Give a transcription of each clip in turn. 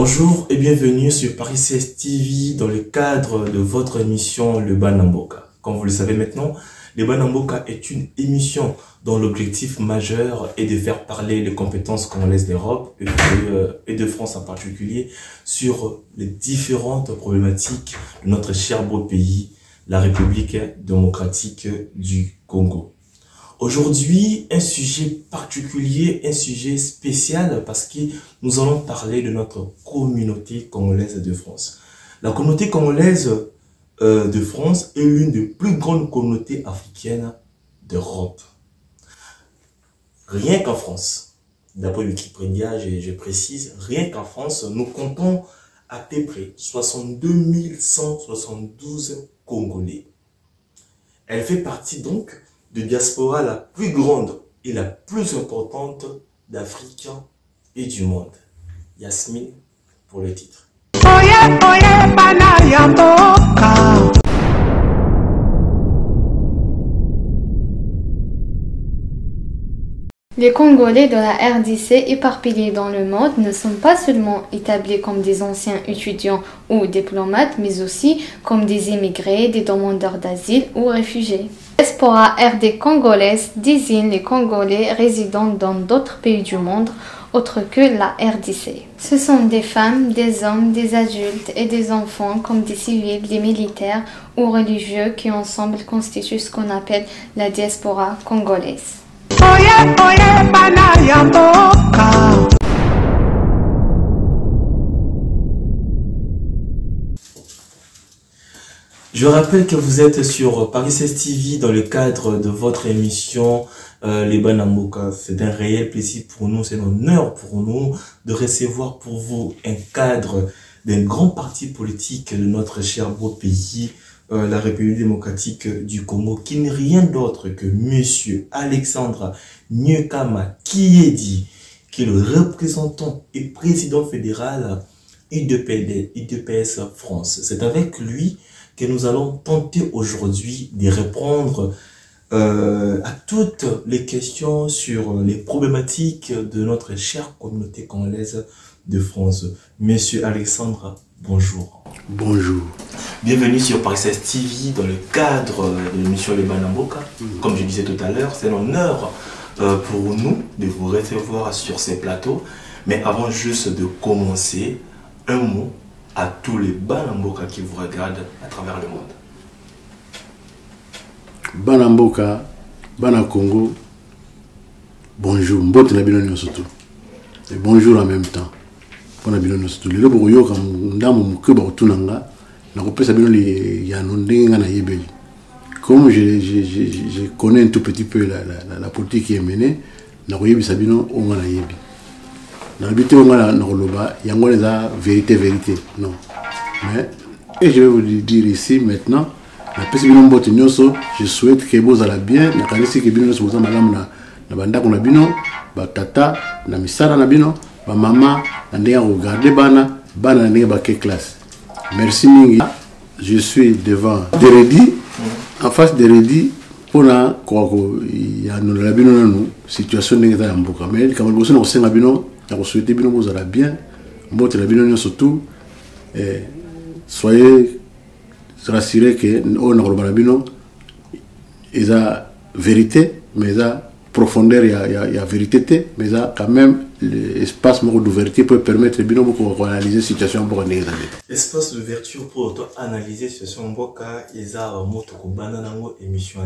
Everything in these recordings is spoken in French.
Bonjour et bienvenue sur Paris 16 TV dans le cadre de votre émission Le Banamboka. Comme vous le savez maintenant, Le Banamboka est une émission dont l'objectif majeur est de faire parler les compétences congolaises d'Europe et de France en particulier sur les différentes problématiques de notre cher beau pays, la République démocratique du Congo. Aujourd'hui, un sujet particulier, un sujet spécial parce que nous allons parler de notre communauté congolaise de France. La communauté congolaise de France est l'une des plus grandes communautés africaines d'Europe. Rien qu'en France, d'après Wikipédia, je précise, rien qu'en France, nous comptons à peu près 62 172 Congolais. Elle fait partie donc de diaspora la plus grande et la plus importante d'Afrique et du monde. Yasmine pour le titre. Les Congolais de la RDC éparpillés dans le monde ne sont pas seulement établis comme des anciens étudiants ou diplomates, mais aussi comme des immigrés, des demandeurs d'asile ou réfugiés. Diaspora RD congolaise désigne les Congolais résidant dans d'autres pays du monde autres que la RDC. Ce sont des femmes, des hommes, des adultes et des enfants comme des civils, des militaires ou religieux qui ensemble constituent ce qu'on appelle la diaspora congolaise. Je rappelle que vous êtes sur Paris 16 TV dans le cadre de votre émission Les Banamboka. C'est un réel plaisir pour nous, c'est un honneur pour nous de recevoir pour vous un cadre d'un grand parti politique de notre cher beau pays, la République démocratique du Congo, qui n'est rien d'autre que Monsieur Alexandre Nyekama Kiedi, qui est le représentant et président fédéral UDPS France. C'est avec lui que nous allons tenter aujourd'hui de répondre à toutes les questions sur les problématiques de notre chère communauté congolaise de France. Monsieur Alexandre, bonjour. Bonjour. Bienvenue sur Paris 16 TV dans le cadre de l'émission Les Banamboka. Comme je disais tout à l'heure, c'est un honneur pour nous de vous recevoir sur ces plateaux. Mais avant juste de commencer, un mot à tous les Banamboka qui vous regardent à travers le monde. Banamboka, Bana Congo, bonjour. Mbote na bino surtout. Et bonjour en même temps. Bona bino surtout. Le lobo yo kam ndamu mukeba otunanga na kopesa bino li ya nondenga na yebeli. Comme je connais un tout petit peu la politique qui est menée, na koyebisa bino onga na yebi. Dans le but où on a l'oloba, il y a une vérité. Non. Mais, et je vais vous dire ici maintenant, je souhaite que vous allez bien. Je que vous allez bien. Na banda kuna bino, ba tata, na misara na bino, ba mama, na ndenga regarder bana na ndenga ba ke classe. Merci mingi. Je suis devant Deredi, en face de Deredi, pour na koko ya no la bino na situation ndenga ya mboka. Mais quand vous na senga bino je souhaite que vous allez bien, surtout, soyez rassurés que nous avons la vérité, mais la profondeur, il y a vérité, mais il y a quand même l'espace d'ouverture pour permettre d'analyser la situation. L'espace d'ouverture pour analyser la situation, il y a une émission.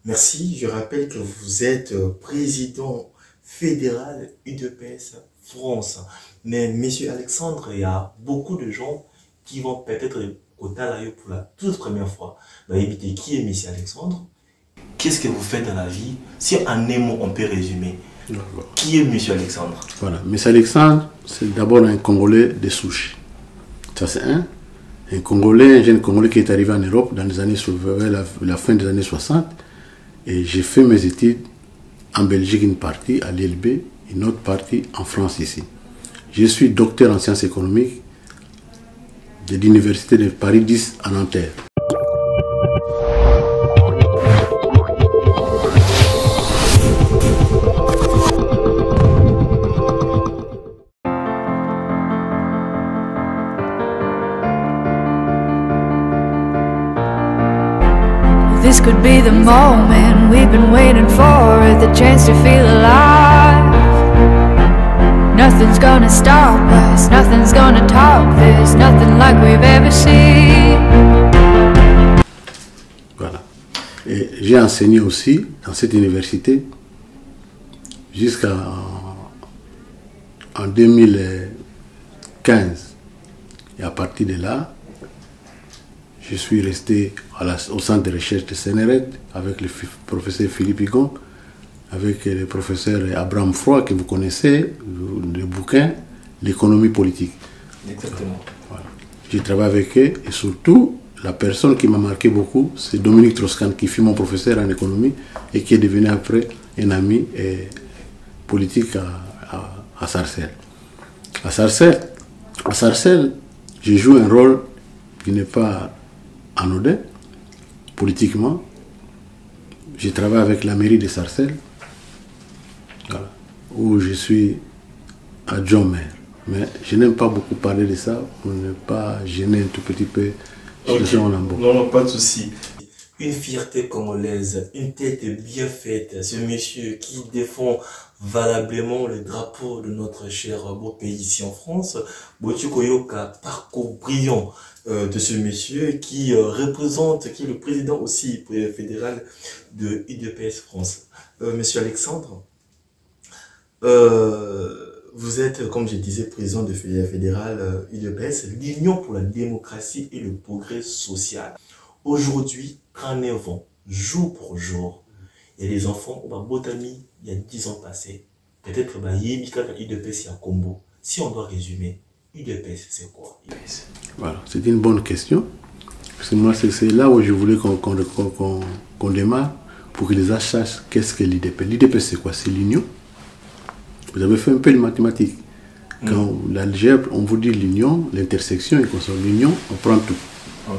Merci, je rappelle que vous êtes président fédéral UDPS France. Mais monsieur Alexandre, il y a beaucoup de gens qui vont peut-être au Talayo pour la toute première fois. Qui est monsieur Alexandre? Qu'est-ce que vous faites dans la vie? Si en un mot on peut résumer. Qui est monsieur Alexandre? Voilà, monsieur Alexandre, c'est d'abord un Congolais de souche. Ça c'est un Congolais, un jeune Congolais qui est arrivé en Europe dans les années la fin des années 60. Et j'ai fait mes études en Belgique, une partie à l'ILB, une autre partie en France ici. Je suis docteur en sciences économiques de l'université de Paris 10 à Nanterre. this could be the moment we've been waiting for, the chance to feel alive. Nothing's gonna stop us, nothing's gonna top this, nothing like we've ever seen. Voilà. Et j'ai enseigné aussi dans cette université jusqu'en 2015. Et à partir de là, je suis resté au centre de recherche de CNRED avec le professeur Philippe Higon, avec le professeur Abraham Froy que vous connaissez, le bouquin L'économie politique. Exactement. Voilà. J'ai travaillé avec eux et surtout, la personne qui m'a marqué beaucoup, c'est Dominique Troscan, qui fut mon professeur en économie et qui est devenu après un ami politique à Sarcelles. À Sarcelles, je joue un rôle qui n'est pas anodin, politiquement. Je travaille avec la mairie de Sarcelles, voilà, où je suis adjoint maire. Mais je n'aime pas beaucoup parler de ça pour ne pas gêner un tout petit peu. Okay. Non, pas de souci. Une fierté congolaise, une tête bien faite, ce monsieur qui défend valablement le drapeau de notre cher beau pays ici en France. Botukoyoka, parcours brillant de ce monsieur qui représente, qui est le président aussi fédéral de UDPS France. Monsieur Alexandre, vous êtes, comme je disais, président de fédéral UDPS, l'Union pour la démocratie et le progrès social. Aujourd'hui, 39 ans, jour pour jour, il y a des enfants, Botami, il y a 10 ans passés, peut-être UDPS et à Combo. Si on doit résumer, UDPS, c'est quoi UDPS? Voilà, c'est une bonne question. Parce que moi, c'est là où je voulais qu'on démarre pour que les gens sachent qu'est-ce que l'UDPS. L'UDPS, c'est quoi? C'est l'union. Vous avez fait un peu de mathématiques. Quand l'algèbre, on vous dit l'union, l'intersection, et qu'on sort l'union, on prend tout. Okay.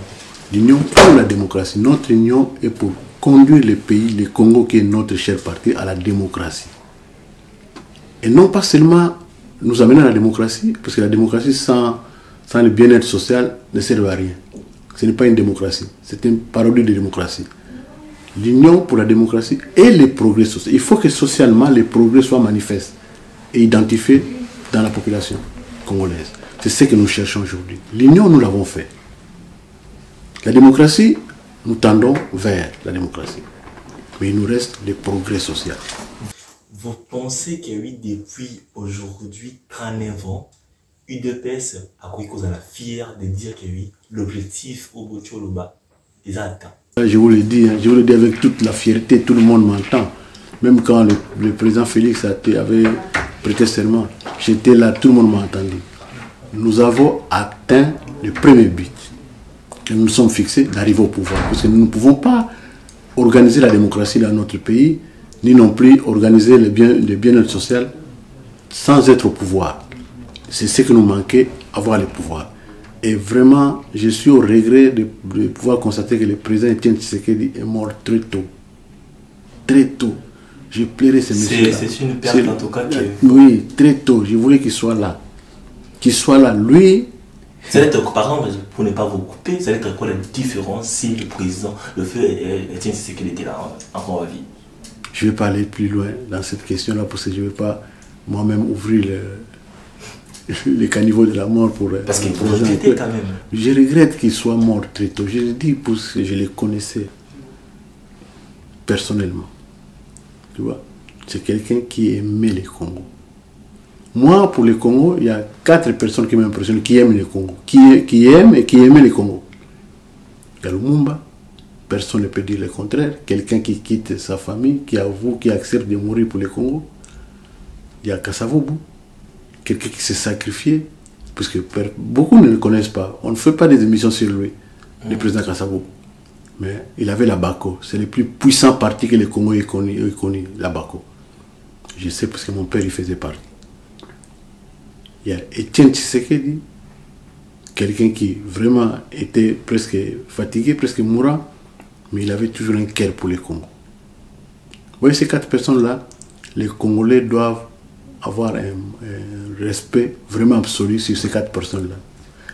L'union pour la démocratie. Notre union est pour conduire le pays, le Congo, qui est notre cher parti, à la démocratie. Et non pas seulement nous amener à la démocratie, parce que la démocratie sans le bien-être social ne sert à rien. Ce n'est pas une démocratie, c'est une parodie de démocratie. L'union pour la démocratie et les progrès sociaux. Il faut que socialement les progrès soient manifestes et identifiés dans la population congolaise. C'est ce que nous cherchons aujourd'hui. L'union, nous l'avons fait. La démocratie, nous tendons vers la démocratie. Mais il nous reste le progrès social. Vous pensez que oui, depuis aujourd'hui 39 ans, UDPS a cause à la fière de dire que oui, l'objectif au Botioloba est atteint. Je vous le dis avec toute la fierté, tout le monde m'entend. Même quand le président Félix avait prêté serment, j'étais là, tout le monde m'a entendu. Nous avons atteint le premier but que nous nous sommes fixés, d'arriver au pouvoir. Parce que nous ne pouvons pas organiser la démocratie dans notre pays, ni non plus organiser le bien-être social sans être au pouvoir. C'est ce que nous manquait, avoir le pouvoir. Et vraiment, je suis au regret de pouvoir constater que le président Etienne Tshisekedi est mort très tôt. Très tôt. Je plairais ce monsieur-là. C'est une perte en tout cas. Oui, très tôt. Je voulais qu'il soit là. Qu'il soit là. Lui... Par exemple, pour ne pas vous couper, ça va être quoi la différence si le président, le feu Etienne Tshisekedi était là encore en vie? Je ne vais pas aller plus loin dans cette question-là parce que je ne vais pas moi-même ouvrir le caniveau de la mort pour... Parce qu'il faut regretter quand même. Je regrette qu'il soit mort très tôt. Je le dis parce que je le connaissais personnellement. Tu vois, c'est quelqu'un qui aimait le Congo. Moi, pour le Congo, il y a 4 personnes qui m'impressionnent, qui aiment le Congo. Qui aiment et qui aimaient le Congo. Il y a Lumumba. Personne ne peut dire le contraire. Quelqu'un qui quitte sa famille, qui avoue, qui accepte de mourir pour le Congo. Il y a Kasavubu. Quelqu'un qui s'est sacrifié. Parce que beaucoup ne le connaissent pas. On ne fait pas des émissions sur lui, le président Kasavubu. Mais il avait la BACO. C'est le plus puissant parti que le Congo ait connu, la BACO. Je sais parce que mon père y faisait partie. Il y a Etienne Tshisekedi, quelqu'un qui vraiment était presque fatigué, presque mourant, mais il avait toujours un cœur pour le Congo. Vous voyez, ces 4 personnes-là, les Congolais doivent avoir un respect vraiment absolu sur ces 4 personnes-là.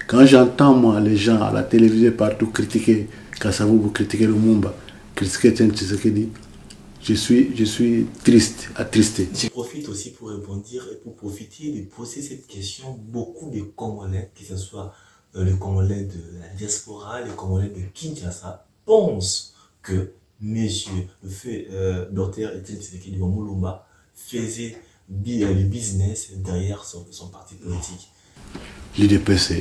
Quand j'entends, moi, les gens à la télévision partout critiquer Kasavubu, critiquer Lumumba, critiquer Etienne Tshisekedi, je suis triste, attristé. Je profite aussi pour répondre et pour profiter de poser cette question. Beaucoup de Congolais, que ce soit les Congolais de la diaspora, les Congolais de Kinshasa, pensent que monsieur, le fait Dr Etienne Tshisekedi Mulumba faisait le business derrière son parti politique. L'UDPS,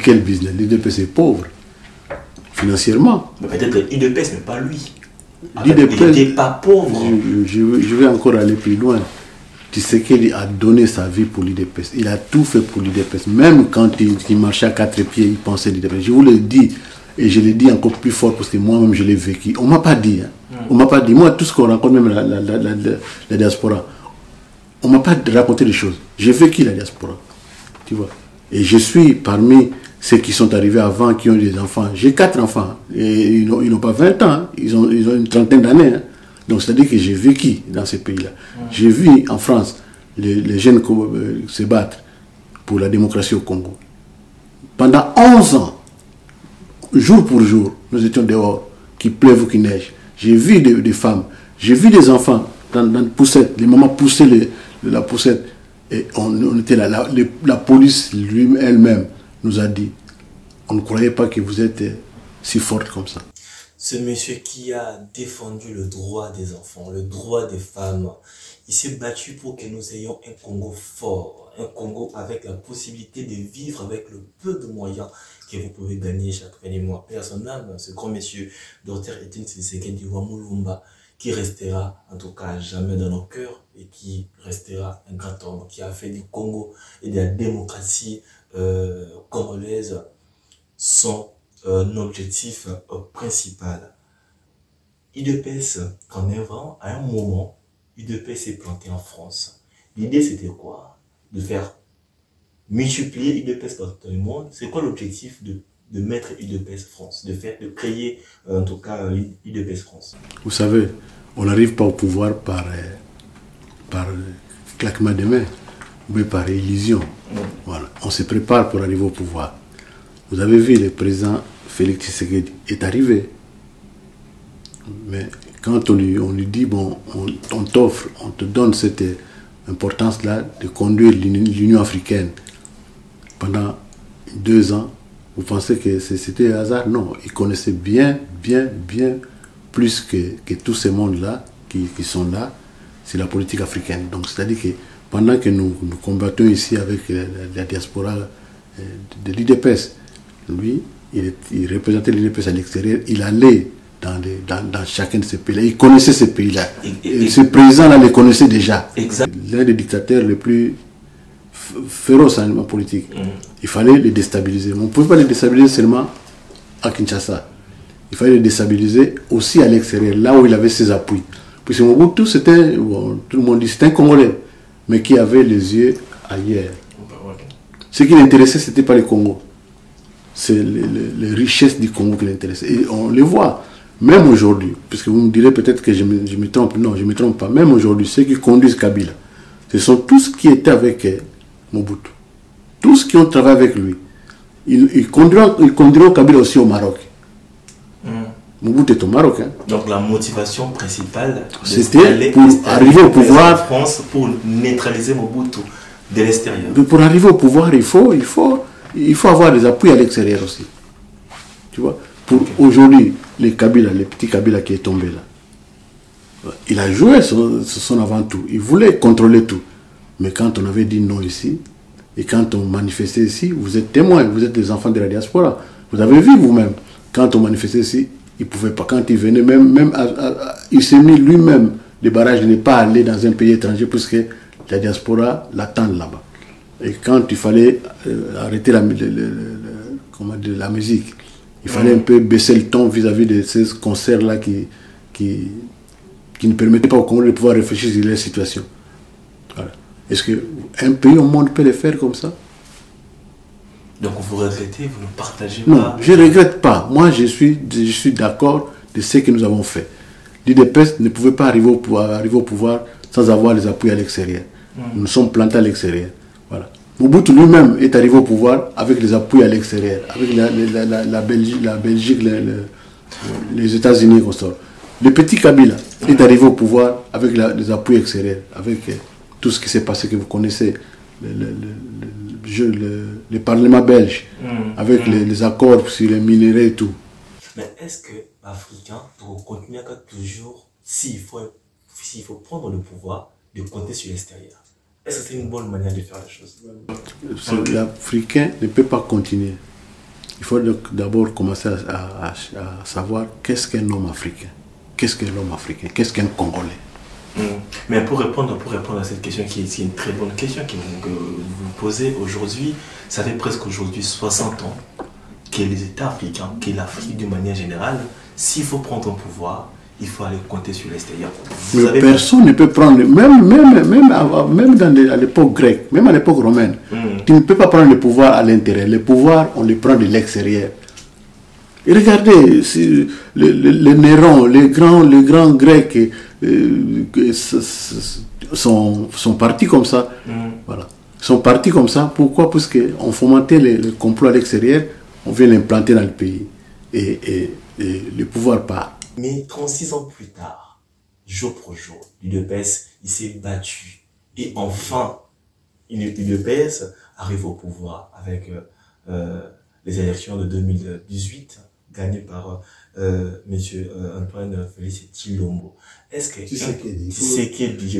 quel business? L'UDPS est pauvre, financièrement. Peut-être l'UDPS, mais pas lui. Il L'UDPS, n'était pas pauvre. Je vais encore aller plus loin. Tshisekedi a donné sa vie pour l'UDPS. Il a tout fait pour l'UDPS. Même quand il marchait à quatre pieds, il pensait l'UDPS. Je vous le dis, et je le dis encore plus fort parce que moi-même je l'ai vécu. On ne m'a pas dit. On m'a pas dit. Moi, tout ce qu'on raconte, même la diaspora, on ne m'a pas raconté des choses. J'ai vécu la diaspora. Tu vois. Et je suis parmi ceux qui sont arrivés avant, qui ont des enfants. J'ai 4 enfants. Et ils n'ont pas 20 ans. Ils ont une trentaine d'années. Donc, c'est-à-dire que j'ai vécu dans ces pays-là. J'ai vu en France les jeunes se battre pour la démocratie au Congo. Pendant 11 ans, jour pour jour, nous étions dehors, qu'il pleuve ou qu'il neige. J'ai vu des femmes, j'ai vu des enfants dans la poussette. Les mamans poussaient la poussette. Et on était là. La police elle-même nous a dit, on ne croyait pas que vous êtes si forte comme ça. Ce monsieur qui a défendu le droit des enfants, le droit des femmes, il s'est battu pour que nous ayons un Congo fort, un Congo avec la possibilité de vivre avec le peu de moyens que vous pouvez gagner chaque fin du mois. Père son âme, ce grand monsieur, Dr Etienne Tshisekedi Mulumba, qui restera en tout cas à jamais dans nos cœurs et qui restera un grand homme qui a fait du Congo et de la démocratie congolaise son objectif principal. UDPS, qu'en avant, à un moment, UDPS s'est planté en France. L'idée c'était quoi? De faire multiplier UDPS dans tout le monde. C'est quoi l'objectif de mettre UDPS France, de créer en tout cas UDPS France? Vous savez, on n'arrive pas au pouvoir par claquement de mains, mais par illusion. Voilà. On se prépare pour arriver au pouvoir. Vous avez vu, le président Félix Tshisekedi est arrivé. Mais quand on lui dit, bon, on t'offre, on te donne cette importance-là de conduire l'Union africaine pendant 2 ans, vous pensez que c'était un hasard? Non, il connaissait bien plus que tous ces mondes-là qui sont là, c'est la politique africaine. Donc c'est-à-dire que pendant que nous combattons ici avec la diaspora de l'UDPS, lui, il représentait l'UDPS à l'extérieur, il allait dans chacun de ces pays-là, il connaissait ces pays-là. Et ce président-là les connaissait déjà. L'un des dictateurs les plus féroces en politique. Il fallait les déstabiliser. Mais on ne pouvait pas les déstabiliser seulement à Kinshasa. Il fallait les déstabiliser aussi à l'extérieur, là où il avait ses appuis. Puisque Mobutu, c'était, tout le monde dit, c'était un Congolais, mais qui avait les yeux ailleurs. Ce qui l'intéressait, ce n'était pas le Congo. C'est les richesses du Congo qui l'intéressaient. Et on les voit, même aujourd'hui, puisque vous me direz peut-être que je me trompe. Non, je ne me trompe pas. Même aujourd'hui, ceux qui conduisent Kabila, ce sont tous qui étaient avec Mobutu. Tous qui ont travaillé avec lui. Ils conduiront Kabila aussi au Maroc. Mobutu est au Maroc. Hein. Donc la motivation principale, c'était pour arriver au pouvoir. En France, pour neutraliser Mobutu de l'extérieur. Pour arriver au pouvoir, il faut avoir des appuis à l'extérieur aussi. Tu vois. Pour aujourd'hui, les petits Kabila qui est tombé là, il a joué son avant-tout. Il voulait contrôler tout. Mais quand on avait dit non ici, et quand on manifestait ici, vous êtes témoins, vous êtes des enfants de la diaspora. Vous avez vu vous-même, quand on manifestait ici, il ne pouvait pas. Quand il venait, il s'est mis lui-même des barrages de ne pas aller dans un pays étranger puisque la diaspora l'attend là-bas. Et quand il fallait arrêter la musique, il fallait un peu baisser le ton vis-à-vis de ces concerts-là qui ne permettaient pas aux Congolais de pouvoir réfléchir sur leur situation. Voilà. Est-ce qu'un pays au monde peut le faire comme ça? Donc vous regrettez, vous ne partagez pas? Non, je ne regrette pas. Moi, je suis d'accord de ce que nous avons fait. L'UDPS ne pouvait pas arriver au pouvoir sans avoir les appuis à l'extérieur. Nous sommes plantés à l'extérieur. Voilà. Mobutu lui-même est arrivé au pouvoir avec les appuis à l'extérieur, avec la Belgique, les États-Unis, Le petit Kabila est arrivé au pouvoir avec les appuis extérieurs, avec tout ce qui s'est passé, que vous connaissez, le Parlement belge, avec les accords sur les minéraux et tout. Mais est-ce que l'Africain, pour continuer à toujours, s'il faut prendre le pouvoir, de compter sur l'extérieur? Est-ce que c'est une bonne manière de faire les choses? L'Africain ne peut pas continuer. Il faut d'abord commencer à savoir qu'est-ce qu'un homme africain. Qu'est-ce qu'un homme africain? Qu'est-ce qu'un Congolais? Mais pour répondre à cette question, qui est une très bonne question que vous posez aujourd'hui, ça fait presque aujourd'hui 60 ans que les États africains, que l'Afrique d'une manière générale, s'il faut prendre un pouvoir, il faut aller compter sur l'extérieur. Mais personne ne peut prendre, même à l'époque grecque, même à l'époque romaine, tu ne peux pas prendre le pouvoir à l'intérieur. Le pouvoir, on le prend de l'extérieur. Et regardez, les Néron, les grands Grecs sont partis comme ça. Voilà. Ils sont partis comme ça. Pourquoi? Parce qu'on fomentait le complot à l'extérieur, on vient l'implanter dans le pays. Et le pouvoir part. Mais 36 ans plus tard, jour pour jour, l'UDPS, il s'est battu. Et enfin, l'UDPS arrive au pouvoir avec les élections de 2018, gagnées par M. Antoine Félix Tshilombo. Est-ce que Tshisekedi, je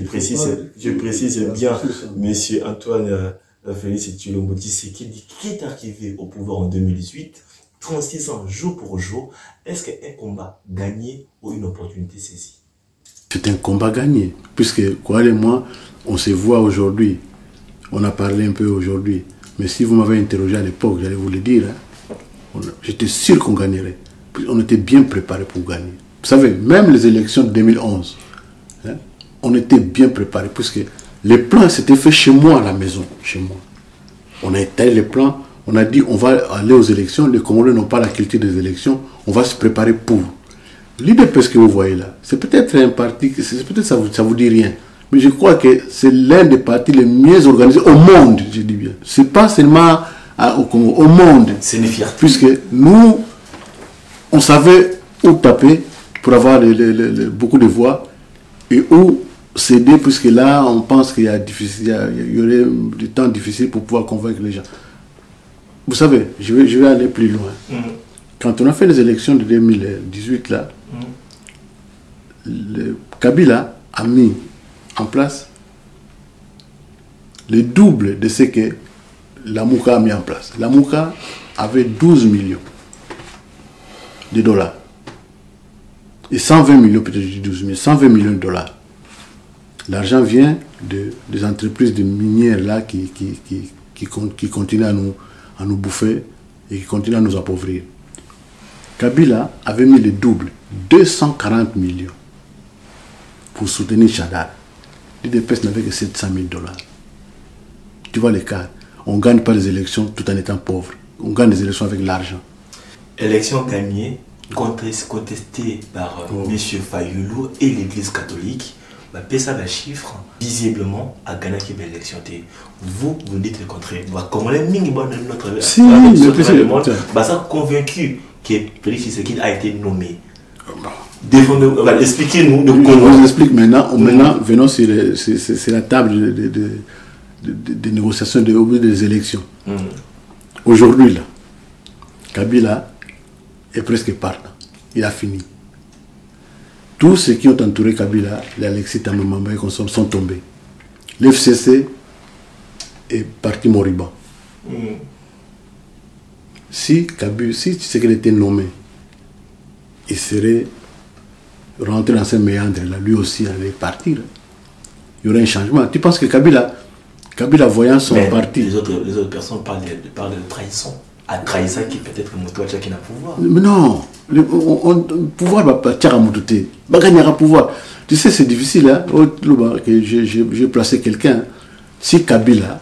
précise bien, M. Antoine Félix Tshilombo Tshisekedi, qui est arrivé au pouvoir en 2018, 36 ans, jour pour jour, est-ce qu'un combat gagné ou une opportunité saisie? C'est un combat gagné, puisque, croyez-moi, on se voit aujourd'hui, on a parlé un peu aujourd'hui, mais si vous m'avez interrogé à l'époque, j'allais vous le dire, hein, j'étais sûr qu'on gagnerait. On était bien préparé pour gagner. Vous savez, même les élections de 2011, hein, on était bien préparé, puisque les plans s'étaient faits chez moi à la maison, chez moi. On a étalé les plans. On a dit on va aller aux élections, les Congolais n'ont pas la culture des élections, on va se préparer pour. L'UDPS que vous voyez là, c'est peut-être un parti, peut-être ça vous dit rien, mais je crois que c'est l'un des partis les mieux organisés au monde, je dis bien. C'est pas seulement au Congo, au monde. C'est une fierté. Puisque nous, on savait où taper pour avoir beaucoup de voix et où céder, puisque là, on pense qu'il y aurait du temps difficile pour pouvoir convaincre les gens. Vous savez, je vais aller plus loin. Quand on a fait les élections de 2018, là, Kabila a mis en place le double de ce que la Mouka a mis en place. La Mouka avait 12 millions de dollars. Et 120 millions, peut-être 12 millions, 120 millions de dollars. L'argent vient des entreprises de minières là qui continuent à nous bouffer et qui continue à nous appauvrir. Kabila avait mis le double, 240 millions, pour soutenir Chadar. L'UDPS n'avait que 700 000 dollars. Tu vois l'écart. On ne gagne pas les élections tout en étant pauvre. On gagne les élections avec l'argent. Élections gagnées, contestées par M. Fayoulou et l'Église catholique. Pesa la chiffre, visiblement, à gagner l'élection. Vous dites le contraire. Comme les notre si, mais ça convaincu que Félix Tshisekedi a été nommé. Expliquez-nous de comment. Je vous explique maintenant. Venons sur la table de négociation des élections. Aujourd'hui, là, Kabila est presque partant. Il a fini. Tous ceux qui ont entouré Kabila, les Alexis Tamamamba et consorts, sont tombés. L'FCC est parti moribond. Si Tshisekedi était nommé, il serait rentré dans ce méandre là, lui aussi allait partir. Il y aurait un changement. Tu penses que Kabila voyant son parti... Les autres personnes parlent de trahison. À trahison qui peut-être Moutouacha qui n'a pouvoir. Mais non, le pouvoir va pas tirer à Moutouté. Va gagner un pouvoir. Tu sais, c'est difficile, hein, que j'ai placé quelqu'un. Si Kabila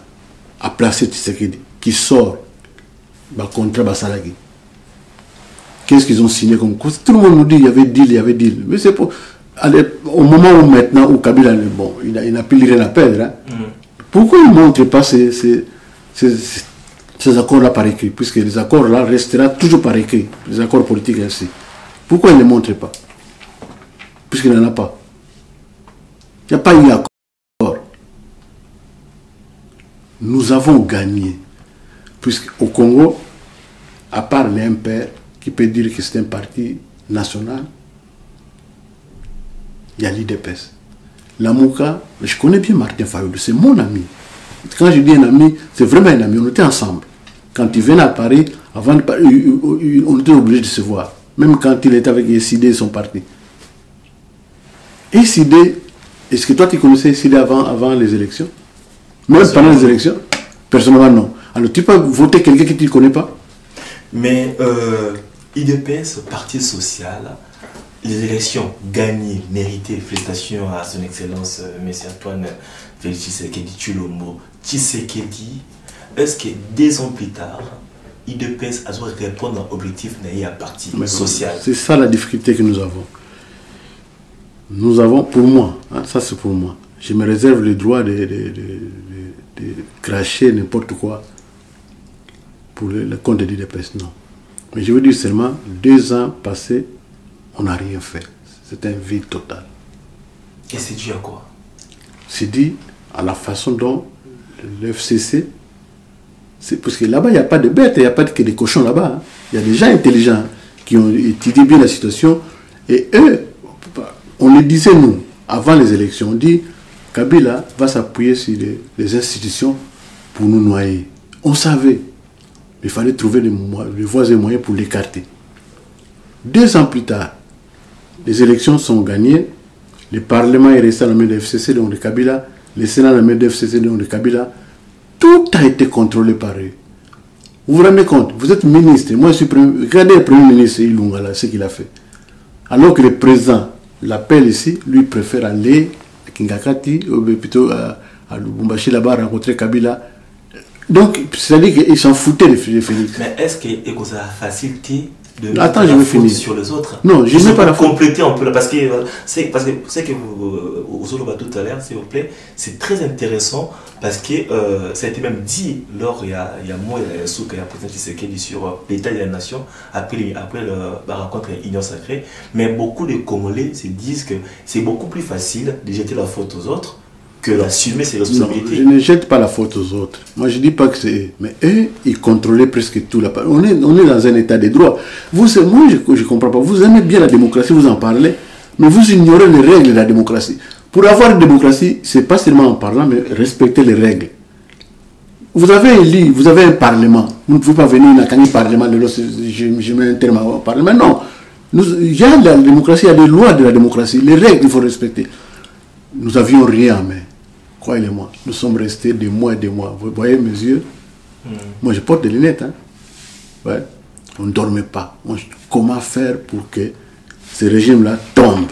a placé Tshisekedi, qui sort, contre Basalagi, qu'est-ce qu'ils ont signé comme cause? Tout le monde nous dit il y avait deal. Mais c'est pour. Allez, au moment où maintenant, où Kabila, il n'a plus rien à perdre, hein, pourquoi il ne montre pas ces accords-là par écrit, puisque les accords-là resteront toujours par écrit, les accords politiques ainsi. Pourquoi ils ne les montrent pas? puisqu'il n'y en a pas. Il n'y a pas eu accord. Nous avons gagné, puisqu'au Congo, à part l'IMPR, qui peut dire que c'est un parti national, il y a l'IDPS. La Mouka, je connais bien Martin Fayoulou, c'est mon ami. Quand je dis un ami, c'est vraiment un ami, on était ensemble. Quand il venait à Paris, avant de Paris, on était obligé de se voir. Même quand il était avec SID et son parti. SID, est-ce que toi tu connaissais SID avant les élections? Même pendant les élections? Personnellement non. Alors tu peux voter quelqu'un que tu ne connais pas? Mais IDPS, Parti social, les élections gagnées, méritées, félicitations à son excellence, M. Antoine Félix Tshisekedi Tshilombo. Tshisekedi, est-ce que 2 ans plus tard, IDPS a dû répondre à l'objectif d'un parti social? C'est ça la difficulté que nous avons. Nous avons, pour moi, hein, ça c'est pour moi, je me réserve le droit de cracher n'importe quoi pour le compte de l'IDPS, non. Mais je veux dire seulement, 2 ans passés, on n'a rien fait. C'est un vide total. Et c'est dû à quoi? C'est dit à la façon dont le FCC, c'est parce que là-bas, il n'y a pas de bêtes, il n'y a pas que des cochons là-bas. Hein. Il y a des gens intelligents qui ont étudié bien la situation. Et eux, on le disait nous, avant les élections, on dit Kabila va s'appuyer sur les institutions pour nous noyer. On savait. Il fallait trouver les voies et moyens pour l'écarter. 2 ans plus tard, les élections sont gagnées. Le Parlement est resté à la main de FCC, donc de Kabila. Le Sénat à la main de FCC, donc de Kabila. Tout a été contrôlé par eux. Vous vous rendez compte? Vous êtes ministre. Moi, je suis regardez le Premier ministre Ilunga, ce qu'il a fait. Alors que le président l'appelle ici, lui préfère aller à Kingakati, ou plutôt à Lubumbashi là-bas, rencontrer Kabila. Donc, c'est-à-dire qu'ils s'en foutaient de Félix. Mais est-ce que ça a facilité de Attends, je vais finir sur les autres? Non, je ne mets pas la faute. Compléter un peu là, parce que c'est que vous Zoloba tout à l'heure, s'il vous plaît, c'est très intéressant parce que ça a été même dit lors il y a moi et il y a président Tshisekedi sur l'état de la nation après la rencontre Union Sacrée, mais beaucoup de Congolais se disent que c'est beaucoup plus facile de jeter la faute aux autres que d'assumer ses responsabilités. Non, je ne jette pas la faute aux autres. Moi, je ne dis pas que c'est... Mais eux, ils contrôlaient presque tout. On est dans un état de droit. Moi, je ne comprends pas. Vous aimez bien la démocratie, vous en parlez, mais vous ignorez les règles de la démocratie. Pour avoir une démocratie, ce n'est pas seulement en parlant, mais respecter les règles. Vous avez élu, vous avez un parlement. Vous ne pouvez pas venir dans un parlement, je mets un terme au parlement. Non. Il y a la démocratie, il y a des lois de la démocratie. Les règles, il faut respecter. Nous n'avions rien en main. Croyez-moi, nous sommes restés des mois et des mois. Vous voyez mes yeux? Moi, je porte des lunettes. Hein? Ouais. On ne dormait pas. Comment faire pour que ce régime-là tombe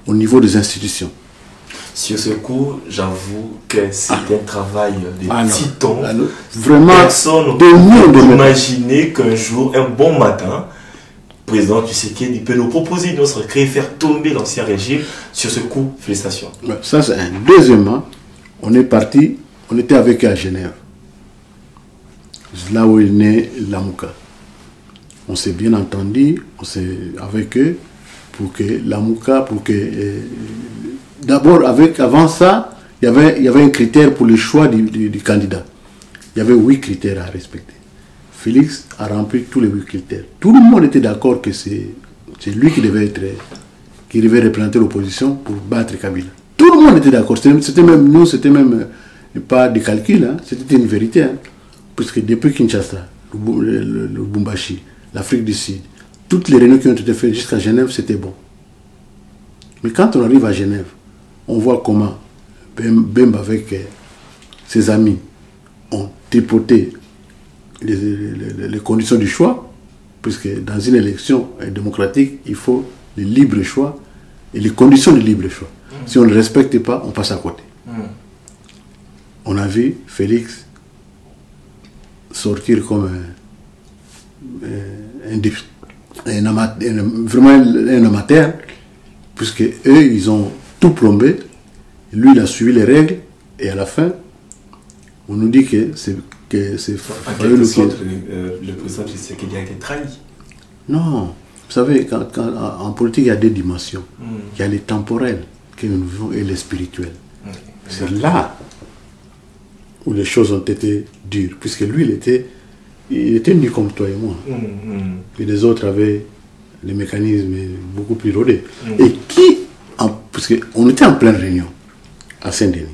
au niveau des institutions? Sur ce coup, j'avoue que c'est un travail de titan. Vraiment, personne ne peut imaginer qu'un jour, un bon matin, le président Tshisekedi peut nous proposer une autre créer, faire tomber l'ancien régime. Sur ce coup, félicitations. Ça, c'est un. Deuxièmement, on est parti, on était avec eux à Genève. Là où est né Lamouka. On s'est bien entendu, avec eux, pour que Lamouka, d'abord, avant ça, il y avait un critère pour le choix du candidat. Il y avait 8 critères à respecter. Félix a rempli tous les 8 critères. Tout le monde était d'accord que c'est lui qui devait représenter l'opposition pour battre Kabila. Tout le monde était d'accord. C'était même pas des calculs, hein. C'était une vérité. Hein. Parce que depuis Kinshasa, le Lubumbashi, l'Afrique du Sud, toutes les réunions qui ont été faites jusqu'à Genève, c'était bon. Mais quand on arrive à Genève, on voit comment Bemba avec ses amis ont tripoté les conditions du choix, puisque dans une élection démocratique, il faut le libre choix et les conditions du libre choix. Si on ne le respecte pas, on passe à côté. On a vu Félix sortir comme vraiment un amateur, puisque eux, ils ont tout plombé. Lui, il a suivi les règles, et à la fin, on nous dit que c'est en quelque sorte, le président Tshisekedi a été trahi. Non, savez, en politique, il y a 2 dimensions. Il y a les temporels que nous vivons et les spirituels. C'est là où les choses ont été dures, puisque lui, il était nu comme toi et moi. Et les autres avaient les mécanismes beaucoup plus rodés. Et parce qu'on était en pleine réunion à Saint-Denis.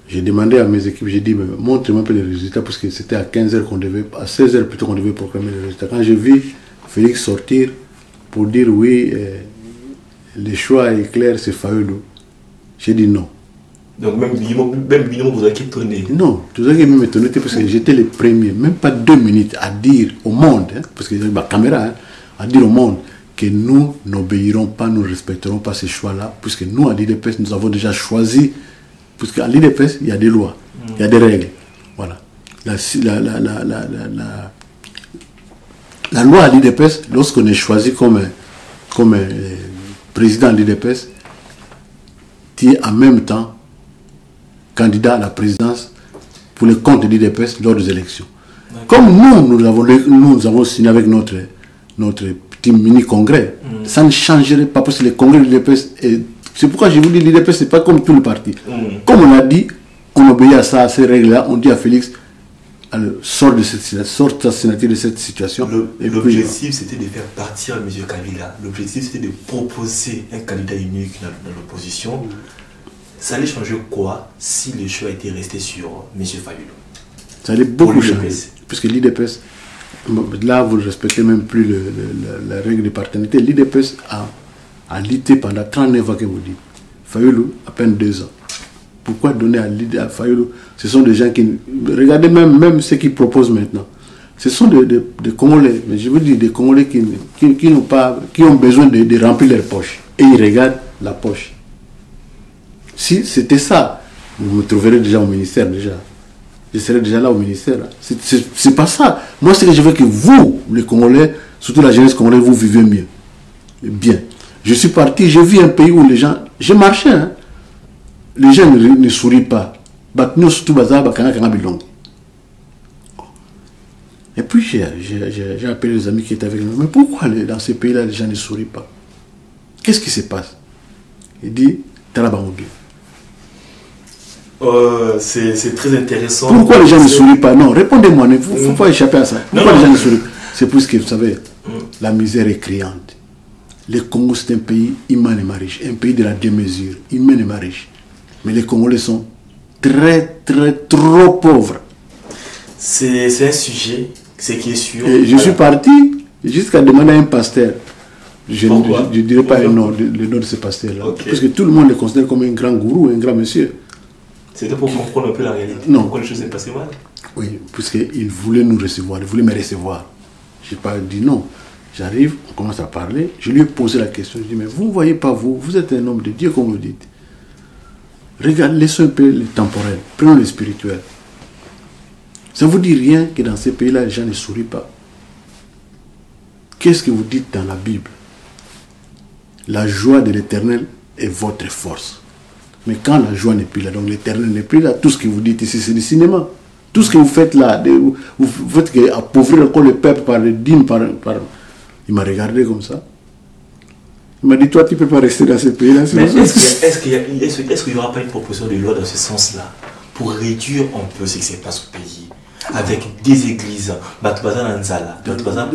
J'ai demandé à mes équipes, j'ai dit, montrez-moi un peu les résultats, parce que c'était à 15h à 16h plutôt qu'on devait proclamer les résultats. Quand j'ai vu Félix sortir pour dire oui, le choix est clair, c'est Fayoulou, j'ai dit non. Donc même Bino vous a étonné. Non, tout ça qui m'a étonné, parce que j'étais le premier, même pas 2 minutes à dire au monde, hein, parce que j'ai ma caméra, à dire au monde que nous n'obéirons pas, nous ne respecterons pas ces choix-là, puisque nous, à l'IDPS, nous avons déjà choisi, puisqu'à l'IDPS, il y a des lois, il y a des règles. Voilà. La loi à l'IDPS, lorsqu'on est choisi comme président de l'IDPS, tu es en même temps candidat à la présidence pour le compte de l'IDPS lors des élections. Comme nous avons signé avec notre petit mini-congrès, ça ne changerait pas, parce que le congrès de l'IDPS, c'est pourquoi je vous dis l'IDPS, ce n'est pas comme tout le parti. Comme on a dit, on obéit à ça, à ces règles-là, on dit à Félix, sort ta signature de cette situation. L'objectif, c'était de faire partir M. Kabila. L'objectif, c'était de proposer un candidat unique dans l'opposition. Ça allait changer quoi si le choix était resté sur M. Fayoulou? Ça allait beaucoup changer. Puisque l'IDPS, là, vous ne respectez même plus la règle de paternité. L'IDPS a lutté pendant 39 ans, que vous dites. Fayoulou, à peine 2 ans. Pourquoi donner à Fayoulou? Ce sont des gens qui... Regardez même ceux qui proposent maintenant. Ce sont des Congolais. Mais je vous dis, des Congolais qui ont besoin de remplir leurs poches. Et ils regardent la poche. Si c'était ça, vous me trouverez déjà au ministère déjà. Je serais déjà là au ministère. C'est pas ça. Moi, c'est que je veux que vous, les Congolais, surtout la jeunesse congolaise, vous vivez mieux. Bien. Je suis parti, j'ai vu un pays où les gens... J'ai marché, hein. Les gens ne sourient pas. Et puis j'ai appelé les amis qui étaient avec nous. Mais pourquoi dans ces pays-là, les gens ne sourient pas? Qu'est-ce qui se passe? Il dit, Talabangobi. C'est très intéressant. Pourquoi les gens ne sourient pas? Non, répondez-moi, il ne faut pas échapper à ça. Pourquoi les gens ne sourient pas? C'est parce que, vous savez, la misère est criante. Le Congo, c'est un pays immensément riche, un pays de la démesure, immensément riche. Mais les Congolais sont trop pauvres. C'est un sujet, c'est qui est sûr. Et je suis parti jusqu'à demander à un pasteur. Je ne dirai pas le nom de ce pasteur-là. Okay. Parce que tout le monde le considère comme un grand gourou, un grand monsieur. C'était pour comprendre un peu la réalité. Non. Pourquoi les choses sont passées mal? Oui, puisqu'il voulait nous recevoir, il voulait me recevoir. Je n'ai pas dit non. J'arrive, on commence à parler. Je lui ai posé la question. Je lui ai dit, mais vous ne voyez pas, vous êtes un homme de Dieu, comme vous dites. Regarde, laissons un peu le temporel, prenons le spirituel. Ça ne vous dit rien que dans ces pays-là, les gens ne sourient pas. Qu'est-ce que vous dites dans la Bible? La joie de l'Éternel est votre force. Mais quand la joie n'est plus là, donc l'Éternel n'est plus là, tout ce que vous dites ici, c'est du cinéma. Tout ce que vous faites là, vous faites appauvrir encore le peuple par le dîme, par... Il m'a regardé comme ça. Il m'a dit, toi, tu ne peux pas rester dans ce pays-là. Mais est-ce qu'il n'y aura pas une proposition de loi dans ce sens-là pour réduire un peu ce qui se passe au pays? Avec des églises,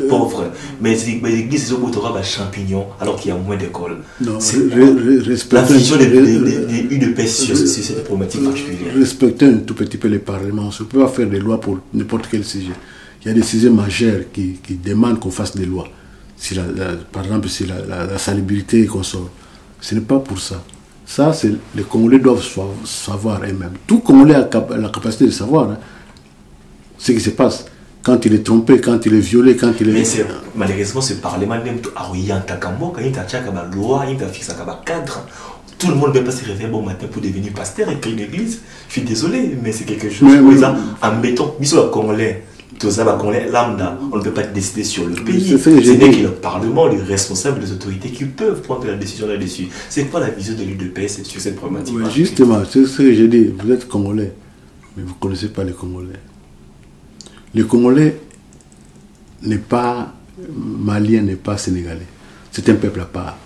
pauvres, mais les églises sont des champignons alors qu'il y a moins d'écoles. La vision de paix sur cette problématique particulière. Respectez un tout petit peu les parlements. On ne peut pas faire des lois pour n'importe quel sujet. Il y a des sujets majeurs qui demandent qu'on fasse des lois. Par exemple, si la salubrité et qu'on sort. Ce n'est pas pour ça. Ça, les Congolais doivent savoir eux-mêmes. Tout Congolais a la capacité de savoir. Hein, ce qui se passe quand il est trompé, quand il est violé, quand il est... Mais malheureusement, ce Parlement, même tout le monde ne peut pas se réveiller bon matin pour devenir pasteur et créer une église. Je suis désolé, mais c'est quelque chose. En mettant, Congolais, lambda, on ne peut pas décider sur le pays. C'est que le Parlement, les responsables, les autorités qui peuvent prendre la décision là-dessus. C'est quoi la vision de l'UDPS sur cette problématique? Oui, justement, c'est ce que j'ai dit. Vous êtes Congolais, mais vous ne connaissez pas les Congolais. Le Congolais n'est pas malien n'est pas sénégalais. C'est un peuple à part.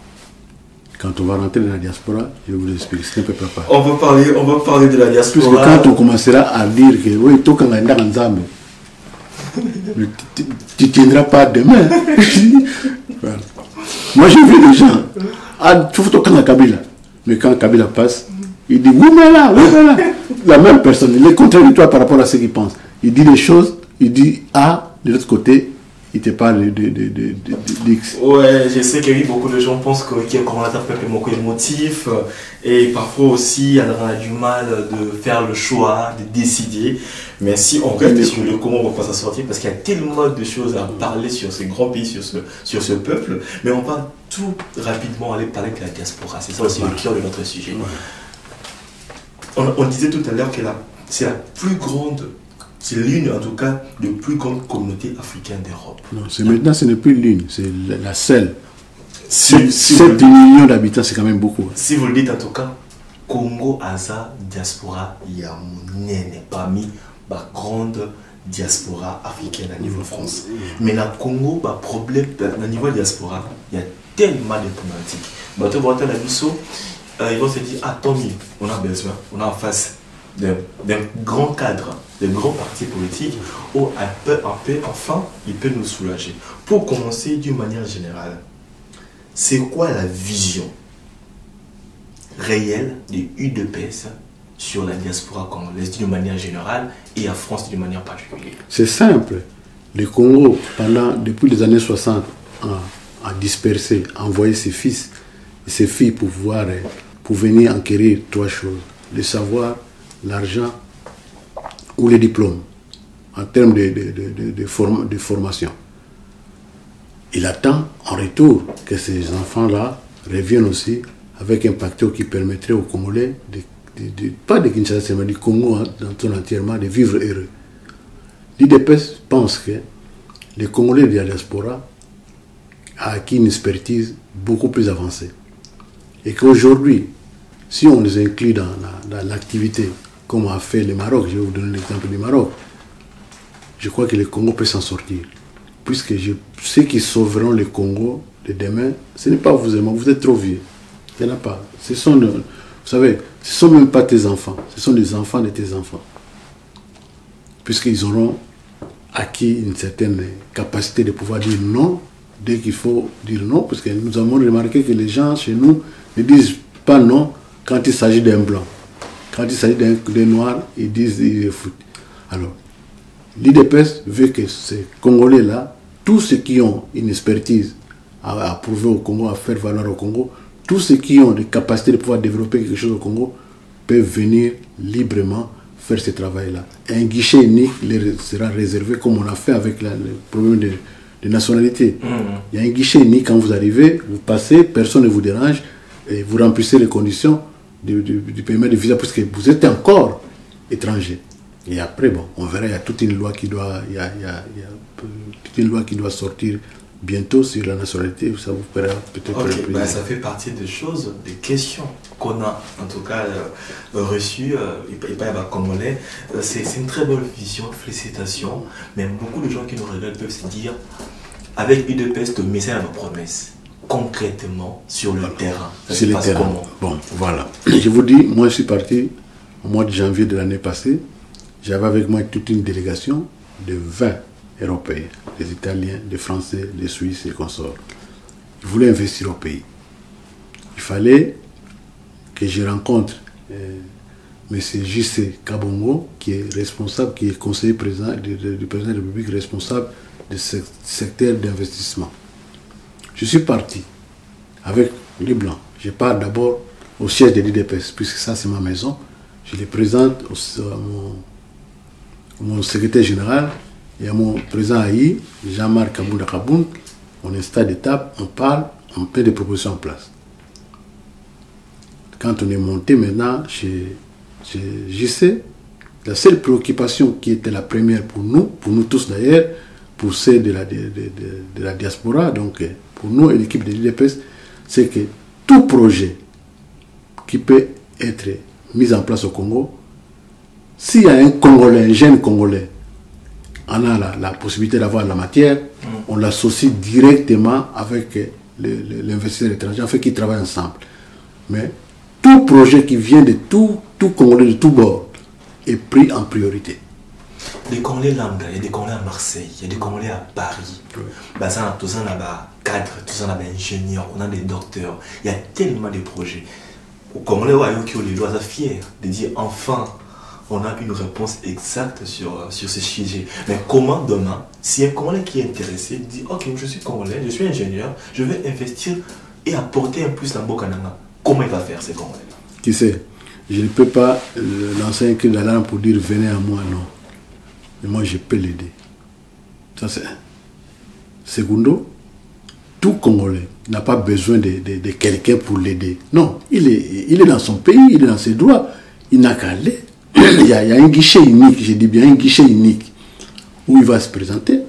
Quand on va rentrer dans la diaspora, je vous explique, c'est un peuple à part. On va parler de la diaspora. Parce que quand on commencera à dire que oui, tout quand tu ne tiendras pas demain. Voilà. Moi, j'ai vu des gens, mais quand Kabila passe, il dit oui, mais là. La même personne, il est contradictoire par rapport à ce qu'il pense. Il dit les choses, il dit A, de l'autre côté, il te parle d'X. Ouais, je sais que beaucoup de gens pensent qu'il y a un peuple émotif et parfois aussi on a du mal de faire le choix, de décider. Mais si on reste sur le comment on va pas s'en sortir, parce qu'il y a tellement de choses à parler sur ce grand pays, sur ce peuple, mais on va tout rapidement aller parler de la diaspora. C'est ça aussi le cœur de notre sujet. On disait tout à l'heure que c'est la plus grande. C'est l'une, en tout cas, des plus grandes communautés africaines d'Europe. Non, maintenant, ce n'est plus l'une, c'est la seule. 7 millions d'habitants, c'est quand même beaucoup. Si vous le dites, en tout cas, Congo, Aza, diaspora, il y a parmi la grande diaspora africaine à niveau France. Mais dans le Congo, le problème, au niveau diaspora, il y a tellement de problématiques. Ils vont se dire, ah, tant mieux, on a besoin, on est en face d'un grand cadre, d'un grand parti politique où enfin, il peut nous soulager. Pour commencer d'une manière générale, c'est quoi la vision réelle des UDPS sur la diaspora congolaise d'une manière générale et en France d'une manière particulière? C'est simple. Le Congo, depuis les années 60, a dispersé, a envoyé ses fils et ses filles pour venir enquérir 3 choses. Le savoir, l'argent ou les diplômes en termes de formation. Il attend en retour que ces enfants-là reviennent aussi avec un pacte qui permettrait aux Congolais, pas de Kinshasa, mais du Congo dans tout entièrement, de vivre heureux. L'IDPS pense que les Congolais de la diaspora a acquis une expertise beaucoup plus avancée. Et qu'aujourd'hui, si on les inclut dans l'activité, comme a fait le Maroc, je vais vous donner l'exemple du Maroc, je crois que le Congo peut s'en sortir. Puisque ceux qui sauveront le Congo de demain, ce n'est pas vous et moi, vous êtes trop vieux. Il n'y en a pas. Vous savez, ce ne sont même pas tes enfants, ce sont des enfants de tes enfants. Puisqu'ils auront acquis une certaine capacité de pouvoir dire non, dès qu'il faut dire non, parce que nous avons remarqué que les gens chez nous ne disent pas non quand il s'agit d'un blanc. Quand il s'agit d'un noir, ils disent ils foutent. Alors, l'IDPS veut que ces Congolais-là, tous ceux qui ont une expertise à prouver au Congo, à faire valoir au Congo, tous ceux qui ont des capacités de pouvoir développer quelque chose au Congo, peuvent venir librement faire ce travail-là. Un guichet unique sera réservé comme on a fait avec le problème de nationalité. Il y a un guichet unique quand vous arrivez, vous passez, personne ne vous dérange, et vous remplissez les conditions du paiement de visa parce que vous êtes encore étranger. Et après, bon, on verra, il y a toute une loi qui doit, toute une loi qui doit sortir bientôt sur la nationalité. Ça vous fera peut-être ça fait partie des choses, des questions qu'on a en tout cas reçues par les Congolais. C'est une très bonne vision, félicitations. Mais beaucoup de gens qui nous regardent peuvent se dire, avec UDPS, le message à nos promesses. Concrètement sur le terrain. Sur le terrain. Bon, voilà. Je vous dis, moi je suis parti au mois de janvier de l'année passée. J'avais avec moi toute une délégation de 20 Européens, des Italiens, des Français, des Suisses et consorts. Ils voulaient investir au pays. Il fallait que je rencontre M. J.C. Kabongo, qui est responsable, qui est conseiller président du président de la République, responsable de ce secteur d'investissement. Je suis parti avec les Blancs. Je pars d'abord au siège de l'IDPS, puisque ça c'est ma maison. Je les présente à mon secrétaire général et à mon président Aïe, Jean-Marc Kabounda Kaboun. On installe des tables, on parle, on met des propositions en place. Quand on est monté maintenant chez JC, la seule préoccupation qui était la première pour nous tous d'ailleurs, pour ceux de la diaspora, donc pour nous et l'équipe de l'IDPS, c'est que tout projet qui peut être mis en place au Congo, s'il y a un Congolais, un jeune Congolais, on a la possibilité d'avoir la matière, on l'associe directement avec l'investisseur étranger, en fait, qui travaillent ensemble. Mais tout projet qui vient de tout Congolais, de tout bord, est pris en priorité. Les Congolais lambda, il y a des Congolais à Marseille, il y a des Congolais à Paris. Oui. Bah, ça, tout ça, on a cadres, tout ça, on a des ingénieurs, on a des docteurs. Il y a tellement de projets. Au Congolais, qui ont les doigts fiers de dire enfin, on a une réponse exacte sur ce sujet. Mais comment demain, si un Congolais qui est intéressé dit ok, je suis Congolais, je suis ingénieur, je vais investir et apporter un plus dans Bokananga, comment il va faire ces Congolais-là? Qui sait, je ne peux pas lancer un cri d'alarme pour dire venez à moi, non. Mais moi, je peux l'aider. Ça, c'est un. Segundo, tout Congolais n'a pas besoin de quelqu'un pour l'aider. Non, il est dans son pays, il est dans ses droits. Il n'a qu'à aller. Il y a un guichet unique, je dis bien un guichet unique, où il va se présenter.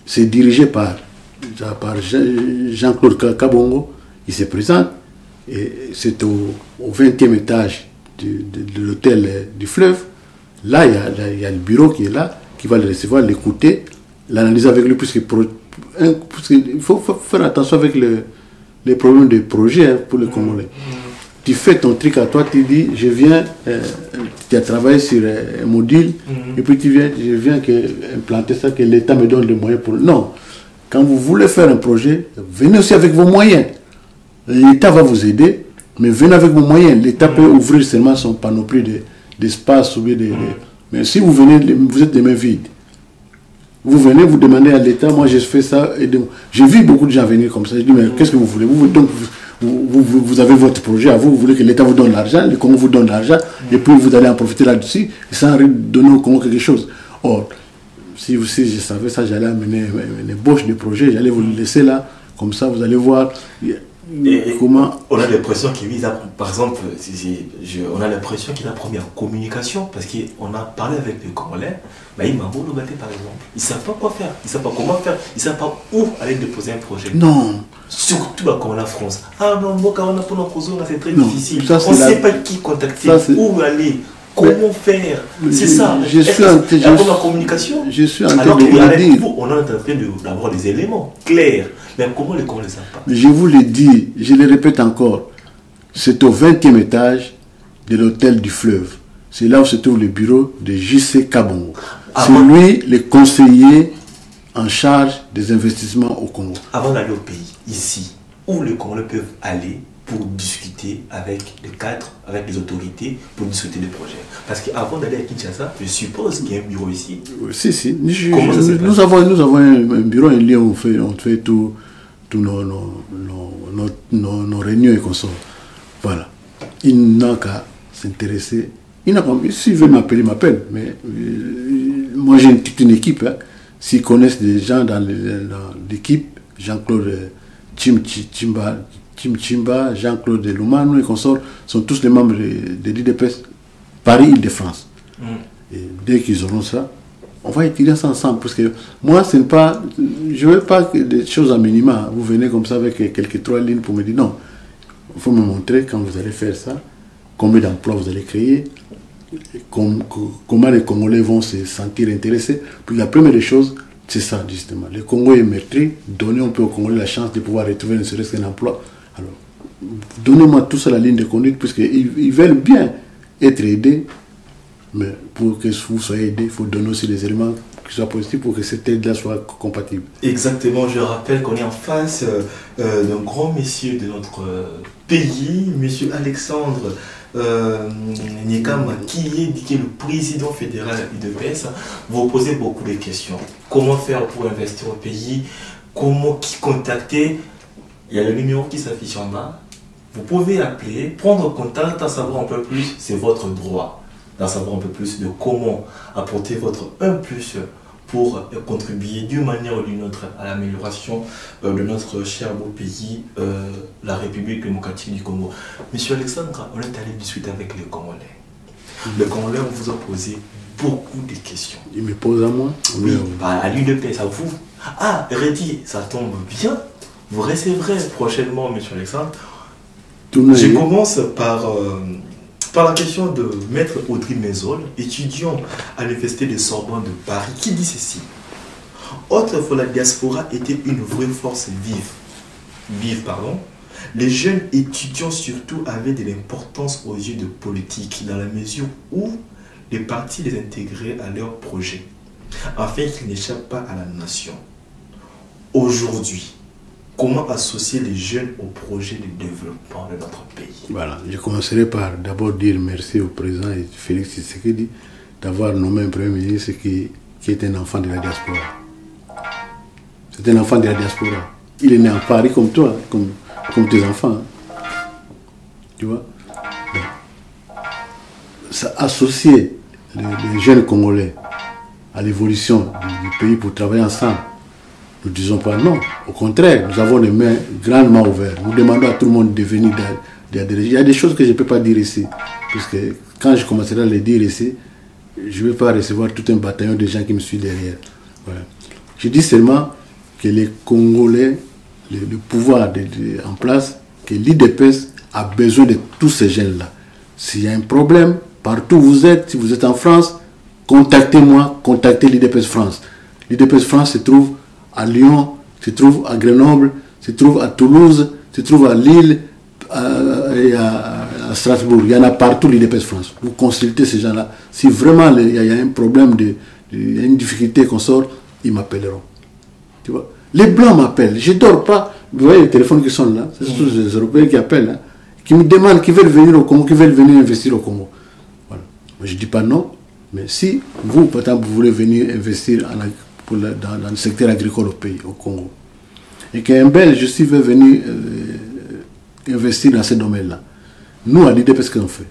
C'est dirigé par Jean-Claude Kabongo. Il se présente. Et c'est au 20e étage de l'hôtel du Fleuve. Là, il y a le bureau qui est là, qui va le recevoir, l'écouter, l'analyser avec lui, puisqu'il faut faire attention avec les problèmes de projet pour les Congolais. Tu fais ton truc à toi, tu dis, je viens, tu as travaillé sur un module, et puis je viens implanter ça, que l'État me donne les moyens pour... Non, quand vous voulez faire un projet, venez aussi avec vos moyens. L'État va vous aider, mais venez avec vos moyens. L'État peut ouvrir seulement son panoplie d'espace. Mais si vous venez, vous êtes les mains vides. Vous venez, vous demandez à l'État, moi je fais ça, aidez-moi. J'ai vu beaucoup de gens venir comme ça. Je dis, mais qu'est-ce que vous voulez? Vous avez votre projet à vous, vous voulez que l'État vous donne l'argent, le Congo vous donne l'argent, et puis vous allez en profiter là-dessus, sans donner au Congo quelque chose. Or, si je savais ça, j'allais amener une ébauche de projet, j'allais vous le laisser là, comme ça vous allez voir. Comment on a l'impression qu'il vise à, par exemple, on a l'impression qu'il a promis en communication, parce qu'on a parlé avec les Congolais, mais il m'a beau le battre par exemple. Ils ne savent pas quoi faire, ils ne savent pas comment faire, ils ne savent pas où aller déposer un projet. Non. Surtout comme la France. Ah non, c'est très Non, difficile. ça, On ne sait pas qui contacter, où aller. Comment faire? C'est ça. Je suis en train la communication. Je suis en train Alors de vous le dire. on est en train d'avoir des éléments clairs. Mais comment les Congolais ne savent pas? Je vous l'ai dit, je le répète encore. C'est au 20e étage de l'hôtel du Fleuve. C'est là où se trouve le bureau de J.C. Kabongo. C'est lui le conseiller en charge des investissements au Congo. Avant d'aller au pays, ici, où les Congolais peuvent aller pour discuter avec les cadres, avec les autorités, pour discuter des projets. Parce qu'avant d'aller à Kinshasa, je suppose qu'il y a un bureau ici. Si. Comment ça se passe? Nous avons un bureau, un lieu où on fait tous nos réunions et consorts. Voilà. Il n'a qu'à s'intéresser. S'il veut m'appeler, il m'appelle. Mais moi, j'ai toute une équipe. Hein. S'ils connaissent des gens dans l'équipe, Jean-Claude Chimba, Jean-Claude Lumano et consorts sont tous les membres de l'IDPS Paris-Île-de-France. Et dès qu'ils auront ça, on va étudier ça ensemble. Parce que moi, je ne veux pas que des choses à minima. Vous venez comme ça avec quelques 3 lignes pour me dire non. Il faut me montrer quand vous allez faire ça, combien d'emplois vous allez créer, comment les Congolais vont se sentir intéressés. Puis la première des choses, c'est ça justement. Le Congo est meurtri, donnez un peu aux Congolais la chance de pouvoir retrouver ne serait-ce qu'un emploi. Alors, donnez-moi tout ça la ligne de conduite, puisqu'ils veulent bien être aidés, mais pour que vous soyez aidés, il faut donner aussi des éléments qui soient positifs pour que cette aide-là soit compatible. Exactement, je rappelle qu'on est en face d'un grand monsieur de notre pays, monsieur Alexandre Nyekama, qui est le président fédéral d'UDPS. Vous posez beaucoup de questions. Comment faire pour investir au pays? Qui contacter? Il y a le numéro qui s'affiche en bas. Vous pouvez appeler, prendre contact, en savoir un peu plus, c'est votre droit. D'en savoir un peu plus de comment apporter votre 1+ pour contribuer d'une manière ou d'une autre à l'amélioration de notre cher beau pays, la République démocratique du Congo. Monsieur Alexandre, on est allé discuter avec les Congolais. Les Congolais vous ont posé beaucoup de questions. Ils me posent à moi? Oui, à l'UDPS, à vous. Ah, Reddy, ça tombe bien. Vous recevrez prochainement, monsieur Alexandre. Je commence par la question de Maître Audrey Mézol, étudiant à l'Université de Sorbonne de Paris, qui dit ceci. Autrefois, la diaspora était une vraie force vive, Les jeunes étudiants surtout avaient de l'importance aux yeux de politique dans la mesure où les partis les intégraient à leurs projets afin qu'ils n'échappent pas à la nation. Aujourd'hui, comment associer les jeunes au projet de développement de notre pays? Voilà, je commencerai par d'abord dire merci au président Félix Tshisekedi d'avoir nommé un premier ministre qui est un enfant de la diaspora. C'est un enfant de la diaspora. Il est né en Paris comme toi, comme tes enfants. Hein. Tu vois? Ça associer les jeunes Congolais à l'évolution du pays pour travailler ensemble. Nous ne disons pas non. Au contraire, nous avons les mains grandement ouvertes. Nous demandons à tout le monde de venir d'adhérer. Il y a des choses que je ne peux pas dire ici. Parce que quand je commencerai à les dire ici, je ne vais pas recevoir tout un bataillon de gens qui me suivent derrière. Voilà. Je dis seulement que les Congolais, le pouvoir en place, que l'IDPS a besoin de tous ces jeunes-là. S'il y a un problème, partout où vous êtes, si vous êtes en France, contactez-moi, contactez l'IDPS France. L'IDPS France se trouve à Lyon, se trouve à Grenoble, se trouve à Toulouse, se trouve à Lille et à Strasbourg. Il y en a partout l'IDPS France. Vous consultez ces gens-là. Si vraiment il y a un problème, il y a une difficulté qu'on sort, ils m'appelleront. Tu vois? Les Blancs m'appellent. Je ne dors pas. Vous voyez les téléphones qui sont là. C'est tous les Européens qui appellent. Hein, qui me demandent, qui veulent venir au Congo, qui veulent venir investir au Congo. Voilà. Moi, je ne dis pas non. Mais si vous, par exemple, vous voulez venir investir dans le secteur agricole au pays, au Congo, et qu'un Belge aussi veut venir investir dans ce domaine-là, nous, à l'IDPS, qu'est-ce qu'on fait?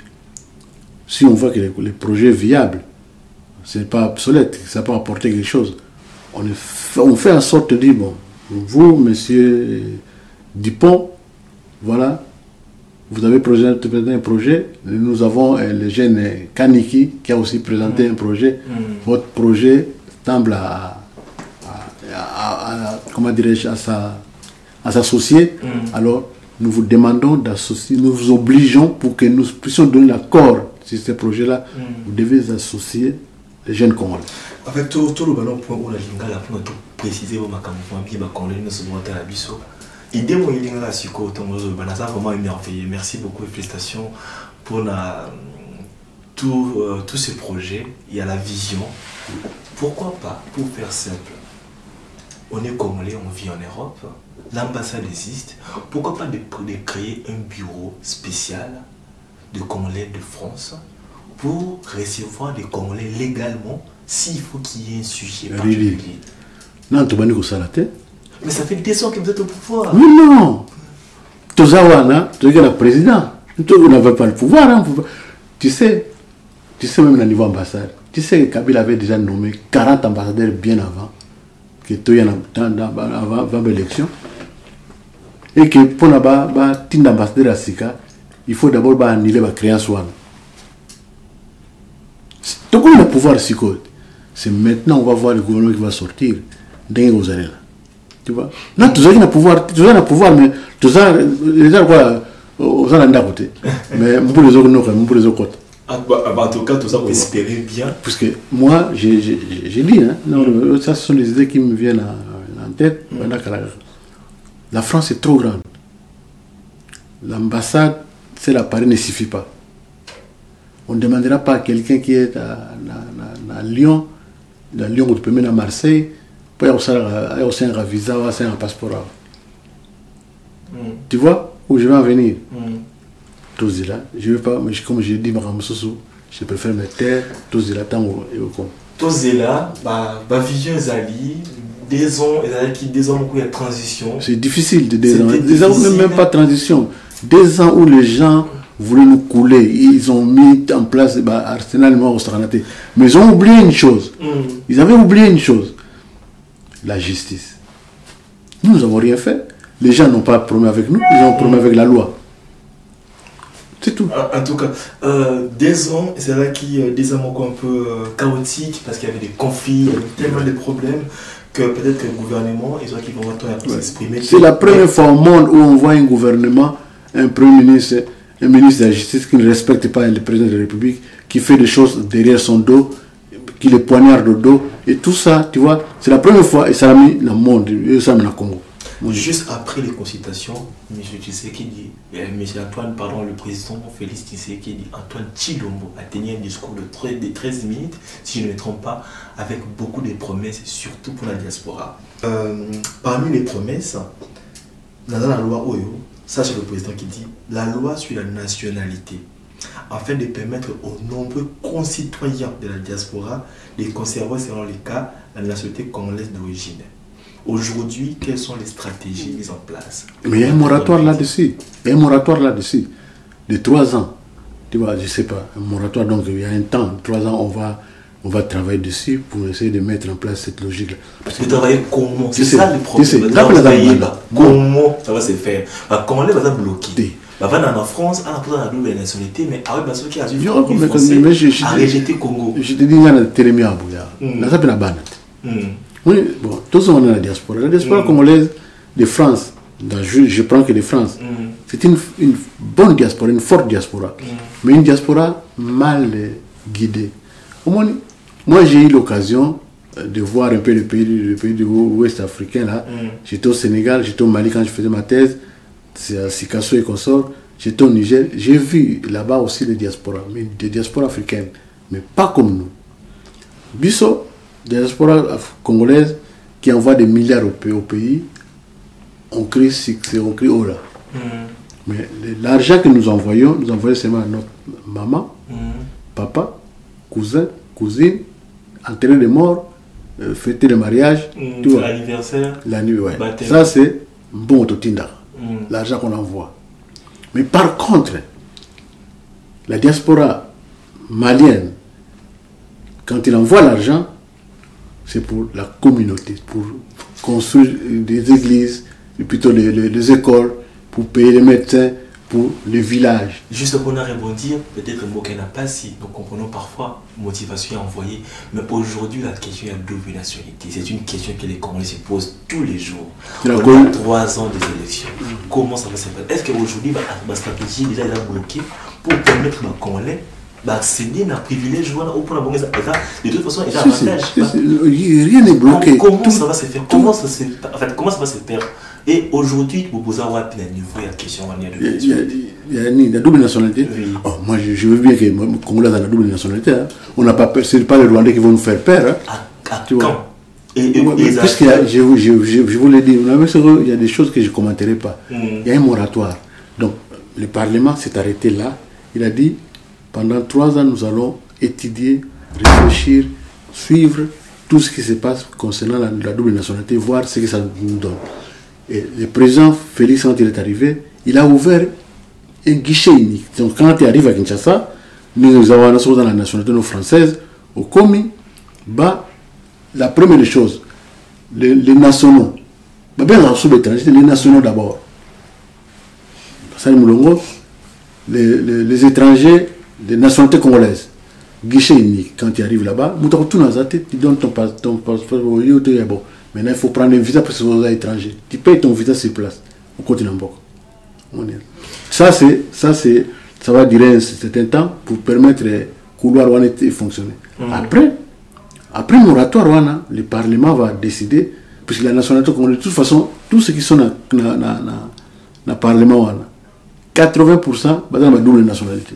Si on voit que les projets viables, ce n'est pas obsolète, ça peut apporter quelque chose, on fait en sorte de dire, bon, vous, monsieur Dupont, voilà, vous avez présenté un projet, nous avons le jeune Kaniki qui a aussi présenté un projet, votre projet semble comment dirais-je, à s'associer, alors nous vous demandons d'associer, nous vous obligeons pour que nous puissions donner l'accord sur ce projet-là, vous devez associer les jeunes Congolais. En fait, tout le ballon point où la lingala pour nous préciser au macamouin bien Congolais nous se voit à la biso. Idée moi lingala siko tongozo banaza vraiment émerveillé. Merci beaucoup et félicitations pour tous ces projets. Il y a la vision. Pourquoi pas, pour faire simple, on est Congolais, on vit en Europe, l'ambassade existe, pourquoi pas de créer un bureau spécial de Congolais de France pour recevoir des Congolais légalement s'il faut qu'il y ait un sujet particulier. Non, tu vas nous ça la tête. Mais ça fait des ans que vous êtes au pouvoir. Mais non, tu es le président, tu n'avais pas le pouvoir. Hein. Tu sais même au niveau ambassade, tu sais que Kabila avait déjà nommé 40 ambassadeurs bien avant que tu aies avant l'élection. Et que pour un ambassadeur à Sika, il faut d'abord annuler la création. Donc on a le pouvoir ici. C'est maintenant on va voir le gouvernement qui va sortir. Tu vois? Non, tu as le pouvoir, mais tu as quoi? Aux à côté. Mais pour les autres côtés. En tout cas, tout ça, vous espérez bien. Parce que moi, j'ai dit, hein, non, ça ce sont des idées qui me viennent en tête. La France est trop grande. L'ambassade, c'est l'appareil ne suffit pas. On ne demandera pas à quelqu'un qui est à Lyon, où tu peux mener à Marseille, pour avoir un visa ou un passeport. Tu vois où je vais en venir? Tous là, je ne veux pas, mais comme je dis, je préfère me taire, tous là, tant et au con. Tous là, ma vision Zali, des ans où il y a transition. C'est difficile de 2 ans. 2 ans, même pas transition. 2 ans où les gens voulaient nous couler. Ils ont mis en place Arsenal au Stranaté. Mais ils ont oublié une chose. Ils avaient oublié une chose. La justice. Nous n'avons rien fait. Les gens n'ont pas promis avec nous, ils ont promis avec la loi. C'est tout. En tout cas, 2 ans, c'est là qu'il des ans un peu chaotiques parce qu'il y avait des conflits, il y avait tellement de problèmes que peut-être que le gouvernement, ils ont qui vont s'exprimer. C'est la première fois au monde où on voit un gouvernement, un premier ministre, un ministre de la Justice qui ne respecte pas le président de la République, qui fait des choses derrière son dos, qui les poignardent au dos. Et tout ça, tu vois, c'est la première fois, et ça a mis le monde, et ça a mis le Congo. Juste après les consultations, M. Tshisekedi, M. Antoine, pardon, le président Félix Tshisekedi, Antoine Tshilombo a tenu un discours de 13 minutes, si je ne me trompe pas, avec beaucoup de promesses, surtout pour la diaspora. Parmi les promesses, dans la loi Oyo, ça c'est le président qui dit, la loi sur la nationalité, afin de permettre aux nombreux concitoyens de la diaspora de conserver selon les cas la nationalité congolaise d'origine. Aujourd'hui, quelles sont les stratégies mises en place? Mais il y a un moratoire là-dessus. Il y a un moratoire là-dessus. De 3 ans. Tu vois, je ne sais pas. Un moratoire, donc il y a un temps. 3 ans, on va travailler dessus pour essayer de mettre en place cette logique-là. De travailler comment? C'est ça le problème. Comment ça va se faire? Comment les va bloquer? En France, on a la double nationalité, mais avec la qui a dû faire à rejeter Congo. Je te dis, il y a un télémie à Bouya. Là, ça peut la banane. Oui, bon, tous on est la diaspora. La diaspora congolaise de France, je prends que de France, c'est une bonne diaspora, une forte diaspora, mais une diaspora mal guidée. Au moins, moi j'ai eu l'occasion de voir un peu le pays du ouest africain là. J'étais au Sénégal, j'étais au Mali quand je faisais ma thèse, c'est à Sikasso et consorts, j'étais au Niger, j'ai vu là-bas aussi des diasporas, mais des diasporas africaines, mais pas comme nous. Bissot, des diasporas congolaises qui envoient des milliards au pays, on crie oh là. Mais l'argent que nous envoyons seulement à notre maman, papa, cousin, cousine, enterrer les morts, fêter le mariage, l'anniversaire, la nuit, ouais. Ça c'est bon totinda, l'argent qu'on envoie. Mais par contre, la diaspora malienne, quand il envoie l'argent, c'est pour la communauté, pour construire des églises, plutôt les écoles, pour payer les médecins, pour les villages. Juste pour nous rebondir, peut-être un mot qu'elle n'a pas si, nous comprenons parfois motivation à envoyer, mais aujourd'hui la question est la double nationalité. C'est une question que les Congolais se posent tous les jours. On a 3 ans des élections. Comment ça va se faire? Est-ce qu'aujourd'hui, ma stratégie déjà est bloquée pour permettre aux Congolais d'accéder à un privilège ou pour la bonne de toute façon, il y a un avantage. Rien n'est bloqué. Comment ça va se faire? Comment ça va se faire? Et aujourd'hui, vous posez un niveau de la question. Il y a la double nationalité. Oui. Oh, moi, je veux bien que le Congolais a la double nationalité. Hein. On n'a pas peur, ce n'est pas les Rwandais qui vont nous faire peur. Hein. À quand? Puisque je vous l'ai dit, il y a des choses que je ne commenterai pas. Il y a un moratoire. Donc, le Parlement s'est arrêté là. Il a dit, pendant 3 ans, nous allons étudier, réfléchir, suivre tout ce qui se passe concernant la double nationalité, voir ce que ça nous donne. Et le président Félix, quand il est arrivé, il a ouvert un guichet unique. Donc quand il arrive à Kinshasa, nous avons dans la nationalité française, au Komi, la première chose, les nationaux, les nationaux d'abord. Les étrangers, les nationalités congolaises, guichet unique. Quand tu arrives là-bas, tu donnes ton passeport, bon. Maintenant, il faut prendre un visa parce que vous êtes étranger. Tu payes ton visa sur place. On continue en bas. Ça va durer un certain temps pour permettre le couloir de fonctionner. Après le moratoire, le Parlement va décider, puisque la nationalité, de toute façon, tous ceux qui sont dans le Parlement, 80% sont dans la double nationalité.